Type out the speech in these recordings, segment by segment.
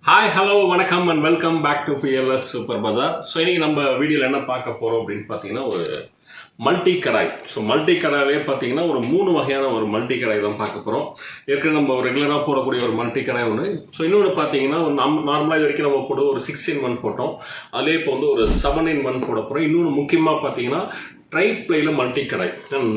Hi hello வணக்கம் and welcome back to PLS super bazaar. So இன்றைக்கி நம்ம வீடியோவில் என்ன பார்க்க போகிறோம் அப்படின்னு பார்த்தீங்கன்னா ஒரு மல்டி கடாய். ஸோ மல்டி கடாயே பார்த்தீங்கன்னா ஒரு 3 வகையான ஒரு மல்டி கடாய் தான் பார்க்க போகிறோம். ஏற்கனவே நம்ம ரெகுலராக போடக்கூடிய ஒரு மல்டி கடாய் ஒன்று. ஸோ இன்னொன்று பார்த்தீங்கன்னா நார்மலாக இது வரைக்கும் நம்ம போடுறது ஒரு 6-in-1 போட்டோம். அதிலே இப்போ வந்து ஒரு 7-in-1 போட போகிறோம். இன்னொன்று முக்கியமாக பார்த்தீங்கன்னா ட்ரை பிளேயில் மல்டி கடாய்.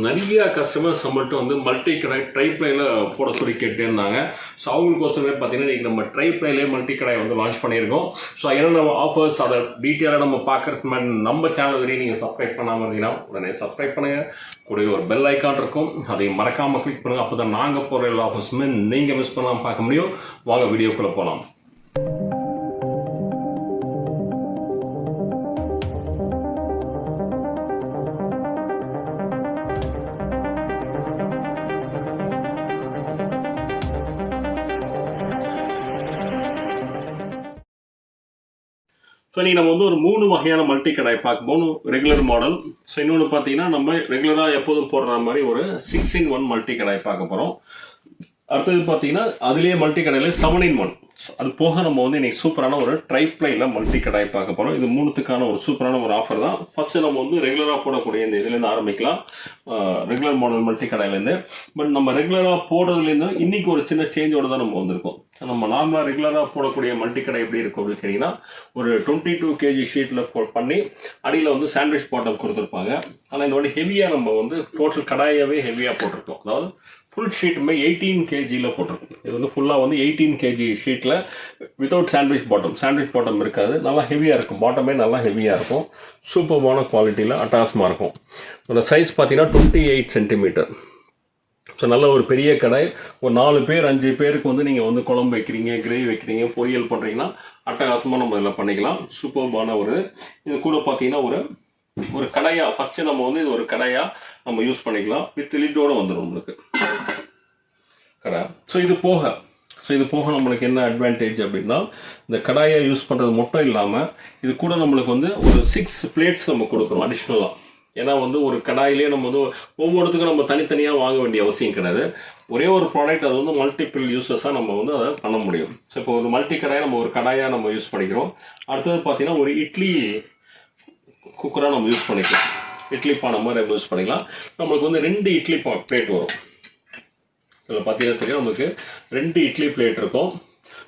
நிறைய கஸ்டமர்ஸ் நம்மள்கிட்ட வந்து மல்டி கடாய் ட்ரை பிளேயில் போட சொல்லி கேட்டே இருந்தாங்க. ஸோ அவங்களுக்கோசமே பார்த்தீங்கன்னா இன்றைக்கி நம்ம ட்ரை பிளேலே மல்டி கடாய் வந்து லான்ச் பண்ணியிருக்கோம். ஸோ என்னென்ன ஆஃபர்ஸ் அதை டீட்டெயிலாக நம்ம பார்க்கறதுக்கு முன்னாடி நம்ம சேனல் வரையும் நீங்கள் சப்ஸ்கிரைப் பண்ணாமல் இருந்தீங்கன்னா உடனே சப்ஸ்கிரைப் பண்ணுங்கள். கூட ஒரு பெல் ஐக்கான் இருக்கும், அதை மறக்காமல் கிளிக் பண்ணுங்கள். அப்போ தான் நாங்கள் போகிற எல்லா ஆஃபர்ஸுமே நீங்கள் மிஸ் பண்ணாமல் பார்க்க முடியும். வாங்க வீடியோக்குள்ளே போகலாம். ஸோ இன்றைக்கி நம்ம வந்து ஒரு 3 வகையான மல்டி கடாய் பார்க்க போகணும். Regular model. ஸோ இன்னொன்று பார்த்தீங்கன்னா நம்ம ரெகுலராக எப்போதும் போடுற மாதிரி ஒரு 6-in-1 மல்டி கடாய் பார்க்க போகிறோம். அடுத்தது பார்த்தீங்கன்னா அதுலேயே மல்டி கடாயில் 7-in-1. அது போக நம்ம வந்து இன்றைக்கி சூப்பரான ஒரு ட்ரை பிளேயில் மல்டி கடாய் பார்க்க போகிறோம். இது 3த்துக்கான ஒரு சூப்பரான ஒரு ஆஃபர் தான். ஃபஸ்ட்டு நம்ம வந்து ரெகுலராக போடக்கூடிய இந்த இதுலேருந்து ஆரம்பிக்கலாம், ரெகுலர் மாடல் மல்டி கடாயிலேருந்து. பட் நம்ம ரெகுலராக போடுறதுலேருந்து இன்றைக்கி ஒரு சின்ன சேஞ்சோடு தான் நம்ம வந்திருக்கோம். நம்ம நார்மலாக ரெகுலராக போடக்கூடிய மல்டி கடை எப்படி இருக்கும் அப்படின்னு கேட்டிங்கன்னா ஒரு 22 kg ஷீட்டில் பண்ணி அடியில் வந்து சாண்ட்விச் பாட்டம் கொடுத்துருப்பாங்க. ஆனால் இந்த வாட்டி ஹெவியாக நம்ம வந்து டோட்டல் கடாயாகவே ஹெவியாக போட்டிருக்கோம். அதாவது ஃபுல் ஷீட்டுமே 18 kgயில் போட்டிருக்கோம். இது வந்து ஃபுல்லாக வந்து 18 kg ஷீட்டில் வித்தவுட் சாண்ட்விச் பாட்டம் இருக்காது. நல்லா ஹெவியாக இருக்கும். பாட்டமே நல்லா ஹெவியாக இருக்கும். சூப்பர்பான குவாலிட்டியில் அட்டாசமாக இருக்கும். இதோட சைஸ் பார்த்தீங்கன்னா 28 சென்டிமீட்டர். ஸோ நல்ல ஒரு பெரிய கடாய். ஒரு 4 பேர் 5 பேருக்கு வந்து நீங்கள் வந்து குழம்பு வைக்கிறீங்க, கிரேவி வைக்கிறீங்க, பொரியல் பண்ணுறீங்கன்னா அட்டகாசமாக நம்ம இதில் பண்ணிக்கலாம். சூப்பர்பான ஒரு இது கூட பார்த்தீங்கன்னா ஒரு கடாயாக ஃபஸ்ட்டு நம்ம வந்து இது ஒரு கடாயாக நம்ம யூஸ் பண்ணிக்கலாம். வித் லிட்டோடு வந்துடும் உங்களுக்கு கடாய். ஸோ இது போக நம்மளுக்கு என்ன அட்வான்டேஜ் அப்படின்னா இந்த கடாயை யூஸ் பண்ணுறது மட்டும் இல்லாமல் இது கூட நம்மளுக்கு வந்து ஒரு 6 பிளேட்ஸ் நம்ம கொடுக்குறோம் அடிஷ்னலாக. ஏன்னா வந்து ஒரு கடாயிலே நம்ம வந்து ஒவ்வொருத்துக்கும் நம்ம தனித்தனியாக வாங்க வேண்டிய அவசியம் கிடையாது. ஒரே ஒரு ப்ராடக்ட் அது வந்து மல்டிபிள் யூஸஸாக நம்ம வந்து அதை பண்ண முடியும். ஸோ இப்போ ஒரு மல்டி கடாயை நம்ம ஒரு கடாயாக நம்ம யூஸ் பண்ணிக்கிறோம். அடுத்தது பார்த்தீங்கன்னா ஒரு இட்லி குக்கராக நம்ம யூஸ் பண்ணிக்கலாம். இட்லி பானை மாதிரி நம்ம யூஸ் பண்ணிக்கலாம். நம்மளுக்கு வந்து 2 இட்லி பிளேட் வரும். இதில் பார்த்தீங்கன்னா தெரியும் நம்மளுக்கு 2 இட்லி பிளேட் இருக்கும்.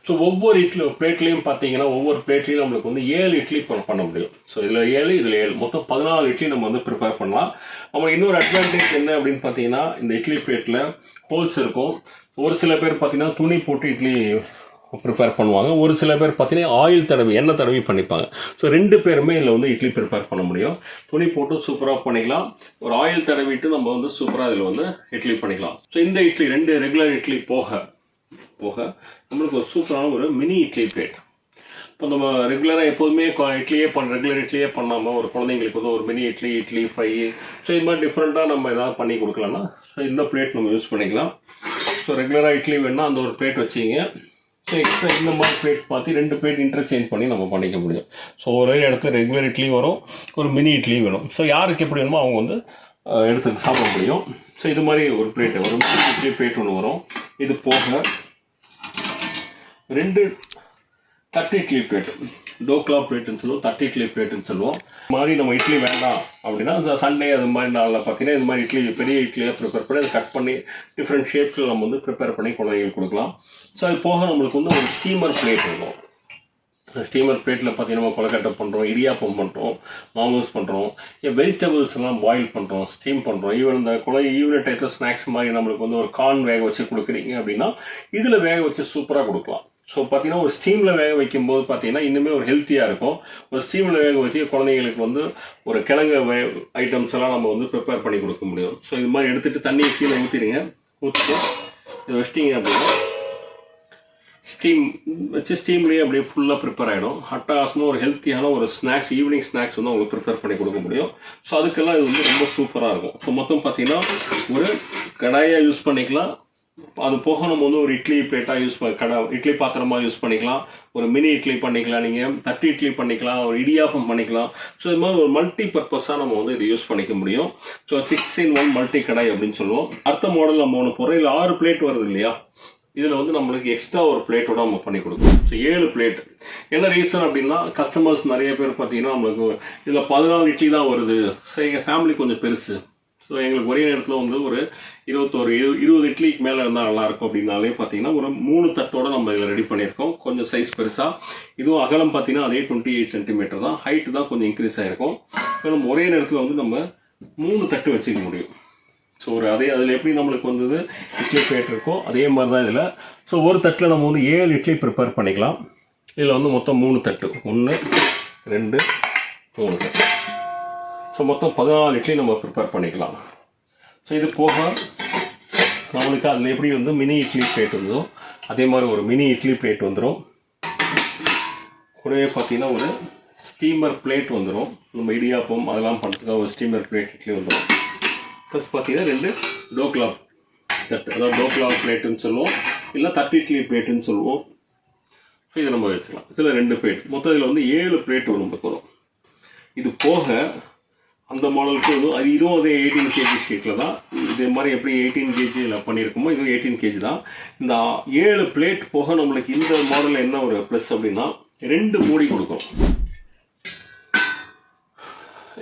ஸோ ஒவ்வொரு இட்லி பிளேட்லேயும் பார்த்தீங்கன்னா ஒவ்வொரு பிளேட்லேயும் நம்மளுக்கு வந்து 7 இட்லி பண்ண முடியும். ஸோ இதில் 7 மொத்தம் 14 இட்லி நம்ம வந்து ப்ரிப்பேர் பண்ணலாம். நம்மளுக்கு இன்னொரு அட்வான்டேஜ் என்ன அப்படின்னு பார்த்தீங்கன்னா இந்த இட்லி பிளேட்டில் ஹோல்ஸ் இருக்கும். ஒரு சில பேர் பார்த்தீங்கன்னா துணி போட்டு இட்லி ப்ரிப்பேர் பண்ணுவாங்க. ஒரு சில பேர் பார்த்தீங்கன்னா எண்ணெய் தடவி பண்ணிப்பாங்க. ஸோ 2 பேருமே இதில் வந்து இட்லி ப்ரிப்பேர் பண்ண முடியும். துணி போட்டு சூப்பராக பண்ணிக்கலாம். ஒரு ஆயில் தடவிட்டு நம்ம வந்து சூப்பராக இதில் வந்து இட்லி பண்ணிக்கலாம். ஸோ இந்த இட்லி 2 ரெகுலர் இட்லி போக நம்மளுக்கு ஒரு சூப்பரான ஒரு மினி இட்லி பிளேட். இப்போ நம்ம ரெகுலராக எப்போதுமே ரெகுலர் இட்லியே பண்ணாமல் ஒரு குழந்தைங்களுக்கு வந்து ஒரு மினி இட்லி ஃப்ரை, ஸோ இது மாதிரி டிஃப்ரெண்ட்டாக நம்ம எதாவது பண்ணி கொடுக்கலாம்னா ஸோ இந்த பிளேட் நம்ம யூஸ் பண்ணிக்கலாம். ஸோ ரெகுலராக இட்லி வேணுன்னா அந்த ஒரு பிளேட் வச்சிங்க. ஸோ எக்ஸ்ட்ரா இந்த மாதிரி பிளேட் பார்த்து 2 பிளேட் இன்டர்சேஞ்ச் பண்ணி நம்ம பண்ணிக்க முடியும். ஸோ ஒரே இடத்துல ரெகுலர் இட்லி வரும், ஒரு மினி இட்லி வேணும். ஸோ யாருக்கு எப்படி வேணுமோ அவங்க வந்து எடுத்து சாப்பிட முடியும். ஸோ இது மாதிரி ஒரு பிளேட்டு ஒரு மினி இட்லி பிளேட் ஒன்று வரும். இது போக 2 தட்டு இட்லி பிளேட், டோக்லா பிளேட்டுன்னு சொல்லுவோம், தட்டு இட்லி பிளேட்டுன்னு சொல்லுவோம். இது மாதிரி நம்ம இட்லி வேண்டாம் அப்படின்னா சண்டே அது மாதிரி நாளில் பார்த்தீங்கன்னா இது மாதிரி இட்லி பெரிய இட்லியாக ப்ரிப்பேர் பண்ணி அதை கட் பண்ணி டிஃப்ரெண்ட் ஷேப்ஸில் நம்ம வந்து ப்ரிப்பேர் பண்ணி குழந்தைங்களுக்கு கொடுக்கலாம். ஸோ அது போக நம்மளுக்கு வந்து ஒரு ஸ்டீமர் பிளேட் இருக்கும். ஸ்டீமர் பிளேட்டில் பார்த்தீங்கன்னா நம்ம கொலக்கட்டை பண்ணுறோம், இடியாப்பம் பண்ணுறோம், மாமோஸ் பண்ணுறோம், வெஜிடபிள்ஸ் எல்லாம் பாயில் பண்ணுறோம், ஸ்டீம் பண்ணுறோம். ஈவன் இந்த ஈவினிங் டைத்தில் ஸ்நாக்ஸ் மாதிரி நம்மளுக்கு வந்து ஒரு கார்ன் வேக வச்சு கொடுக்குறீங்க அப்படின்னா இதில் வேக வச்சு சூப்பராக கொடுக்கலாம். ஸோ பார்த்தீங்கன்னா ஒரு ஸ்டீமில் வேக வைக்கும்போது பார்த்தீங்கன்னா இன்னுமே ஒரு ஹெல்த்தியாக இருக்கும். ஒரு ஸ்டீமில் வேக வச்சு குழந்தைங்களுக்கு வந்து ஒரு கிழங்கு ஐட்டம்ஸ் எல்லாம் நம்ம வந்து ப்ரிப்பேர் பண்ணி கொடுக்க முடியும். ஸோ இது மாதிரி எடுத்துகிட்டு தண்ணியை கீழே ஊற்றிடுங்க. ஊற்றிட்டு இதை வச்சிட்டிங்க அப்படின்னா ஸ்டீம்லேயே அப்படியே ஃபுல்லாக ப்ரிப்பேர் ஆகிடும். அட்டகாசமாக ஒரு ஹெல்த்தியான ஒரு ஸ்நாக்ஸ், ஈவினிங் ஸ்நாக்ஸ் வந்து அவங்களுக்கு ப்ரிப்பேர் பண்ணி கொடுக்க முடியும். ஸோ அதுக்கெல்லாம் இது வந்து ரொம்ப சூப்பராக இருக்கும். ஸோ மொத்தம் பார்த்தீங்கன்னா ஒரு கடாயாக யூஸ் பண்ணிக்கலாம். அது போக நம்ம வந்து ஒரு இட்லி பிளேட்டாக இட்லி பாத்திரமாக யூஸ் பண்ணிக்கலாம். ஒரு மினி இட்லி பண்ணிக்கலாம், நீங்கள் தட்டு இட்லி பண்ணிக்கலாம், ஒரு இடியாப்பம் பண்ணிக்கலாம். ஸோ இது மாதிரி ஒரு மல்டி பர்பஸாக நம்ம வந்து இது யூஸ் பண்ணிக்க முடியும். ஸோ 6-in-1 மல்டி கடாய் அப்படின்னு சொல்லுவோம். அடுத்த மாடல் நம்ம ஒன்று போகிறோம். இதில் 6 பிளேட் வருது இல்லையா, இதில் வந்து நம்மளுக்கு எக்ஸ்ட்ரா ஒரு பிளேட்டோட நம்ம பண்ணி கொடுக்கணும். So 7 plate. என்ன ரீசன் அப்படின்னா கஸ்டமர்ஸ் நிறைய பேர் பார்த்தீங்கன்னா நம்மளுக்கு இதில் 14 இட்லி தான் வருது. ஸோ எங்கள் ஃபேமிலி கொஞ்சம் பெருசு. ஸோ எங்களுக்கு ஒரே நேரத்தில் வந்து ஒரு 20 இட்லிக்கு மேலே இருந்தால் நல்லாயிருக்கும் அப்படின்னாலே பார்த்தீங்கன்னா ஒரு 3 தட்டோடு நம்ம இதில் ரெடி பண்ணியிருக்கோம். கொஞ்சம் சைஸ் பெருசாக. இதுவும் அகலம் பார்த்தீங்கன்னா அதே 28 சென்டிமீட்டர் தான். ஹைட்டு தான் கொஞ்சம் இன்க்ரீஸ் ஆகிருக்கும். ஸோ நம்ம ஒரே நேரத்தில் வந்து நம்ம 3 தட்டு வச்சுக்க முடியும். ஸோ அதில் எப்படி நம்மளுக்கு வந்தது இட்லி பிளேட் இருக்கோ அதே மாதிரி தான் இதில். ஸோ ஒரு தட்டில் நம்ம வந்து 7 இட்லி ப்ரிப்பேர் பண்ணிக்கலாம். இதில் வந்து மொத்தம் 3 தட்டு, 1 2 3 தட்டு. ஸோ மொத்தம் 14 இட்லி நம்ம ப்ரிப்பேர் பண்ணிக்கலாம். ஸோ இது போக நம்மளுக்கு அதில் எப்படி வந்து மினி இட்லி பிளேட் வந்துடும் அதே மாதிரி ஒரு மினி இட்லி பிளேட் வந்துடும். கூடவே பார்த்தீங்கன்னா ஒரு ஸ்டீமர் பிளேட் வந்துடும். நம்ம இடியாப்பம் அதெல்லாம் பண்ணுறதுக்காக ஒரு ஸ்டீமர் பிளேட் இட்லி வந்துடும். ப்ளஸ் பார்த்தீங்கன்னா 2 டோக்லா தட்டு, அதாவது டோக்லா பிளேட்டுன்னு சொல்லுவோம், இல்லை தட்டு இட்லி பிளேட்டுன்னு சொல்லுவோம். ஸோ இதை நம்ம வச்சுக்கலாம். இதில் 2 பிளேட், மொத்தம் இதில் வந்து 7 பிளேட் நம்மளுக்கு வரும். இது போக அந்த மாடலுக்கு இதுவும் அதே 18 kg ஷீட்டில் தான். இதே மாதிரி எப்படி 18 kg பண்ணியிருக்கோமோ இதுவும் 18 kg தான். இந்த 7 பிளேட் போக நம்மளுக்கு இந்த மாடலில் என்ன ஒரு ப்ளஸ் அப்படின்னா 2 மூடி கொடுக்கும்.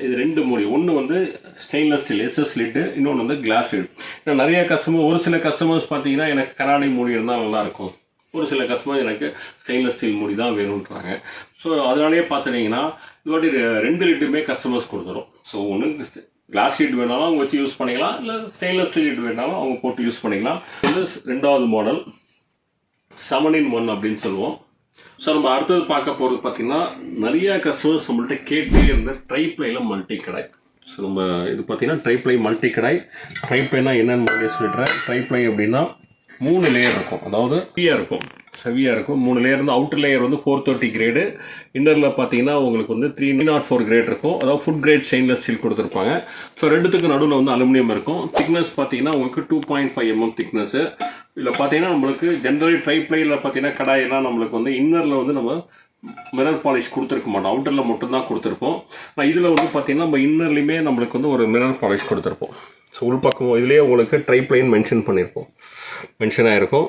இது 2 மூடி, ஒன்று வந்து ஸ்டெயின்லெஸ் ஸ்டீல் எஸ்எஸ் லிட்டு, இன்னொன்று வந்து கிளாஸ் லிட். ஏன்னா நிறைய கஸ்டமர், ஒரு சில கஸ்டமர்ஸ் பார்த்தீங்கன்னா எனக்கு கண்ணாடி மூடி இருந்தால் நல்லாயிருக்கும், ஒரு சில கஸ்டமர் எனக்கு ஸ்டெயின்லெஸ் ஸ்டீல் மூடி தான் வேணுன்றாங்க. ஸோ அதனாலேயே பார்த்துட்டிங்கன்னா இது வாட்டி 2 லிட்டுமே கஸ்டமர்ஸ் கொடுத்துரும். ஸோ ஒன்று கிளாஸ் லிட் வேணாலும் அவங்க வச்சு யூஸ் பண்ணிக்கலாம், இல்லை ஸ்டெயின்லெஸ் ஸ்டீல் லிட் வேணாலும் அவங்க போட்டு யூஸ் பண்ணிக்கலாம். இது 2வது மாடல் 7-in-1 அப்படின்னு சொல்லுவோம். ஸோ நம்ம அடுத்தது பார்க்க போகிறது பார்த்தீங்கன்னா நிறைய கஸ்டமர்ஸ் நம்மள்கிட்ட கேட்டே இருந்த ட்ரைப்ளையில் மல்டி கடாய். ஸோ நம்ம இது பார்த்தீங்கன்னா ட்ரைப்ளை மல்டி கடாய். ட்ரைப்ளைனா என்னென்னு முன்னாடியே சொல்லிடுறேன். ட்ரைப்ளை அப்படின்னா 3 லேயர் இருக்கும், அதாவது செவியாக இருக்கும். 3 லேயர் வந்து அவுட்டர் லேயர் வந்து 430 கிரேடு, இன்னரில் பார்த்தீங்கன்னா உங்களுக்கு வந்து 304 கிரேட் இருக்கும், அதாவது ஃபுட் கிரேட் ஸ்டெயின்லெஸ் ஸ்டீல் கொடுத்துருப்பாங்க. ஸோ ரெண்டுத்துக்கு நடுவில் வந்து அலுமினியம் இருக்கும். திக்னஸ் பார்த்தீங்கன்னா உங்களுக்கு 2.5 mm திக்னஸ்ஸு. இதில் பார்த்தீங்கன்னா நம்மளுக்கு ஜென்ரலி ட்ரைப்ளையில் பார்த்தீங்கன்னா கடாயெல்லாம் நம்மளுக்கு வந்து இன்னரில் வந்து நம்ம மிரர் பாலிஷ் கொடுத்துருக்க மாட்டோம், அவுட்டரில் மட்டும்தான் கொடுத்துருப்போம். ஆனால் இதில் வந்து பார்த்தீங்கன்னா நம்ம இன்னர்லையுமே நம்மளுக்கு வந்து ஒரு மிரர் பாலிஷ் கொடுத்துருப்போம். ஸோ உள்பக்கம் இதுலேயே உங்களுக்கு ட்ரைப்ளைன்னு மென்ஷன் ஆகிருக்கும்.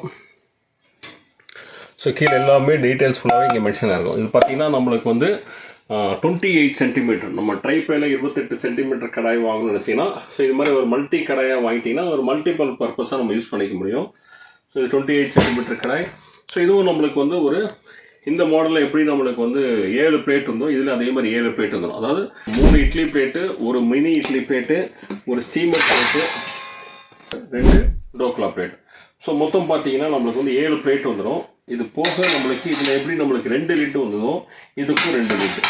ஸோ கீழே எல்லாமே டீட்டெயில்ஸ் ஃபுல்லாகவே இங்கே மென்ஷன் ஆகிருக்கும். இது பார்த்தீங்கன்னா நம்மளுக்கு வந்து 28 சென்டிமீட்டர். நம்ம ட்ரைப்ளையில் 28 சென்டிமீட்டர் கடாய் வாங்கணும்னு நினச்சிங்கன்னா, ஸோ இது மாதிரி ஒரு மல்டி கடாயாக வாங்கிட்டீங்கன்னா ஒரு மல்டிபிள் பர்பஸாக நம்ம யூஸ் பண்ணிக்க முடியும். ஸோ இது 28 சென்டிமீட்டர் கடாய். ஸோ இதுவும் நம்மளுக்கு வந்து ஒரு இந்த மாடலில் எப்படி நம்மளுக்கு வந்து 7 பிளேட் இருந்தோம், இதில் அதே மாதிரி 7 பிளேட் வந்துடும். அதாவது 3 இட்லி பிளேட்டு, ஒரு மினி இட்லி பிளேட்டு, ஒரு steamer plate, 2 dhokla plate. So மொத்தம் பார்த்தீங்கன்னா நம்மளுக்கு வந்து 7 பிளேட் வந்துடும். இது போக நம்மளுக்கு இதில் எப்படி நம்மளுக்கு 2 லிட்டு வந்ததோ இதுக்கும் 2 லிட்டு,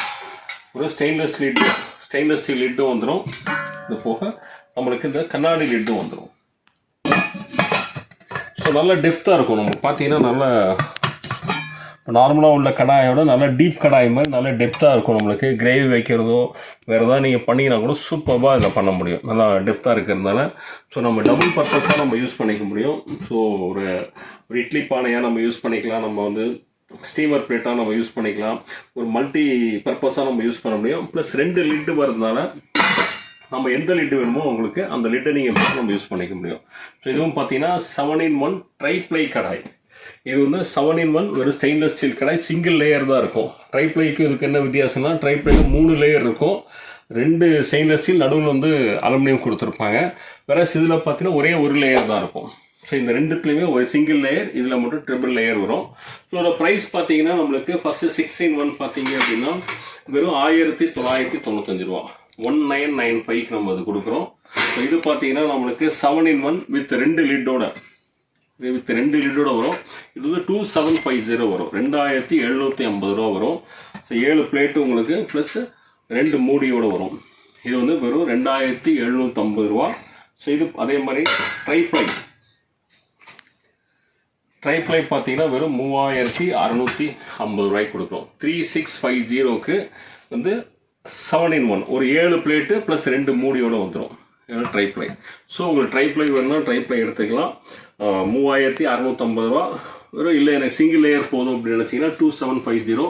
ஒரு ஸ்டெயின்லெஸ் ஸ்டீல் லிட்டும் வந்துடும். இது போக நம்மளுக்கு இந்த கண்ணாடி லிட்டும் வந்துடும். ஸோ நல்ல டெப்த்தாக இருக்கும். நம்ம பார்த்தீங்கன்னா நல்ல நார்மலாக உள்ள கடாயோட நல்ல டீப் கடாய் மாதிரி நல்ல டெப்த்தாக இருக்கும். நம்மளுக்கு கிரேவி வைக்கிறதோ வேறு ஏதாவது நீங்கள் பண்ணிங்கன்னா கூட சூப்பராக இதில் பண்ண முடியும், நல்லா டெப்த்தாக இருக்கிறதுனால. ஸோ நம்ம டபுள் பர்பஸாக நம்ம யூஸ் பண்ணிக்க முடியும். ஸோ ஒரு இட்லி பானையாக நம்ம யூஸ் பண்ணிக்கலாம், நம்ம வந்து ஸ்டீமர் பிளேட்டாக நம்ம யூஸ் பண்ணிக்கலாம், ஒரு மல்டி பர்பஸாக நம்ம யூஸ் பண்ண முடியும். ப்ளஸ் 2 லிட்டு வரதுனால நம்ம எந்த லிட்டு வேணுமோ உங்களுக்கு அந்த லிட்டை நீங்கள் நம்ம யூஸ் பண்ணிக்க முடியும். ஸோ இதுவும் பார்த்தீங்கன்னா 7-in-1 ட்ரைப்ளை கடாய். இது வந்து 7-in-1 வெறும் ஸ்டெயின்லெஸ் ஸ்டீல் கடாய், சிங்கிள் லேயர் தான் இருக்கும். ட்ரைப்ளைக்கு இதுக்கு என்ன வித்தியாசம்னா ட்ரைப்ளைக்கு 3 லேயர் இருக்கும், 2 ஸ்டெயின்லெஸ் ஸ்டீல், நடுவில் வந்து அலுமினியம் கொடுத்துருப்பாங்க. வேற இதில் பார்த்தீங்கன்னா ஒரே ஒரு லேயர் தான் இருக்கும். ஸோ இந்த ரெண்டுத்துலேயுமே ஒரு சிங்கிள் லேயர், இதில் மட்டும் ட்ரிபிள் லேயர் வரும். ஸோ இதோட ப்ரைஸ் பார்த்தீங்கன்னா நம்மளுக்கு ஃபஸ்ட்டு 6-in-1 பார்த்தீங்க அப்படின்னா வெறும் 1995 ரூபா, 1995க்கு நம்ம அது கொடுக்குறோம். ஸோ இது பார்த்தீங்கன்னா நம்மளுக்கு 7-in-1 வித் 2 லிட்டோட வரும். இது வந்து 2750 வரும், 2750 ரூபா வரும். ஸோ 7 பிளேட்டு உங்களுக்கு ப்ளஸ் 2 மூடியோடு வரும். இது வந்து வெறும் 2750 ரூபா. ஸோ இது அதே மாதிரி ட்ரைப்ளை பார்த்தீங்கன்னா வெறும் 3650 ரூபாய்க்கு கொடுக்குறோம். 3650க்கு வந்து 7-in-1 ஒரு 7 பிளேட்டு ப்ளஸ் 2 மூடியோடு வந்துடும் ட்ரைப்ளை. ஸோ உங்களுக்கு ட்ரைப்ளை வேணும்னா ட்ரைப்ளை எடுத்துக்கலாம், 3650 ரூபா வெறும். இல்லை எனக்கு சிங்கிள் லேயர் போதும் அப்படின்னு நினச்சிங்கன்னா 2750.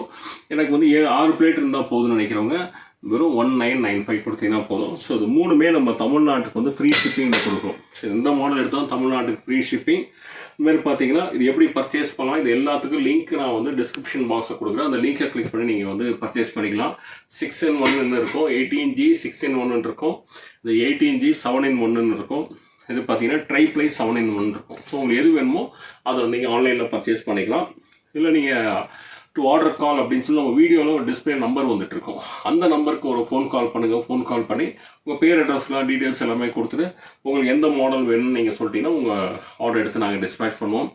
எனக்கு வந்து 6 பிளேட் இருந்தால் போதும்னு நினைக்கிறவங்க வெறும் 1995 கொடுத்தீங்கன்னா போதும். ஸோ இது 3மே நம்ம தமிழ்நாட்டுக்கு வந்து ஃப்ரீ ஷிப்பிங்கில் கொடுக்குறோம். ஸோ எந்த மாடல் எடுத்தாலும் தமிழ்நாட்டுக்கு ஃப்ரீ ஷிப்பிங். இந்த மாதிரி பார்த்தீங்கன்னா இது எப்படி பர்ச்சேஸ் பண்ணலாம், இது எல்லாத்துக்கும் லிங்க் நான் வந்து டிஸ்கிரிப்ஷன் பாக்ஸில் கொடுக்குறேன். அந்த லிங்கை கிளிக் பண்ணி நீங்கள் வந்து பர்ச்சேஸ் பண்ணிக்கலாம். 6-in-1 இருக்கும், 18G 6-in-1 இருக்கும், இது 18G 7-in-1 இருக்கும். இது பார்த்தீங்கன்னா ட்ரைப்ளை 7-in-1 இருக்கும். ஸோ உங்களுக்கு எது வேணுமோ அதை நீங்கள் ஆன்லைனில் பர்ச்சேஸ் பண்ணிக்கலாம். இல்லை நீங்கள் டு ஆர்டர் கால் அப்படின்னு சொல்லி நம்ம வீடியோவில் ஒரு டிஸ்பிளே நம்பர் வந்துட்டு இருக்கோம். அந்த நம்பருக்கு ஒரு ஃபோன் கால் பண்ணுங்கள். ஃபோன் கால் பண்ணி உங்கள் பேர், அட்ரஸ்லாம் டீட்டெயில்ஸ் எல்லாமே கொடுத்துட்டு உங்களுக்கு எந்த மாடல் வேணும்னு நீங்கள் சொல்லிட்டீங்கன்னா உங்கள் ஆர்டர் எடுத்து நாங்கள் டிஸ்பேச் பண்ணுவோம்.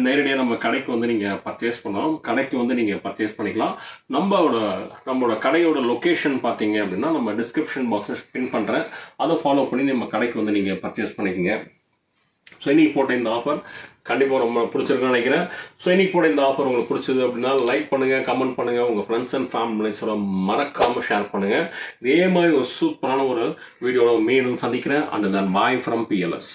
நேரடியாக நம்ம கடைக்கு வந்து நீங்கள் பர்ச்சேஸ் பண்ணலாம். கடைக்கு வந்து நீங்கள் பர்ச்சேஸ் பண்ணிக்கலாம். நம்மளோட கடையோட லொக்கேஷன் பார்த்தீங்க அப்படின்னா நம்ம டிஸ்கிரிப்ஷன் பாக்ஸில் பின் பண்ணுறேன். அதை ஃபாலோ பண்ணி நம்ம கடைக்கு வந்து நீங்கள் பர்ச்சேஸ் பண்ணிக்கோங்க. ஸோ இன்னைக்கு போட்ட இந்த ஆஃபர் கண்டிப்பாக ரொம்ப பிடிச்சிருக்குன்னு நினைக்கிறேன். ஸோ இன்னைக்கு போட்ட இந்த ஆஃபர் உங்களுக்கு பிடிச்சது அப்படின்னா லைக் பண்ணுங்கள், கமெண்ட் பண்ணுங்கள், உங்கள் ஃப்ரெண்ட்ஸ் அண்ட் ஃபேமிலிஸோட மறக்காமல் ஷேர் பண்ணுங்கள். இதே மாதிரி ஒரு சூப்பரான ஒரு வீடியோவில் மீண்டும் சந்திக்கிறேன். And then bye from PLS.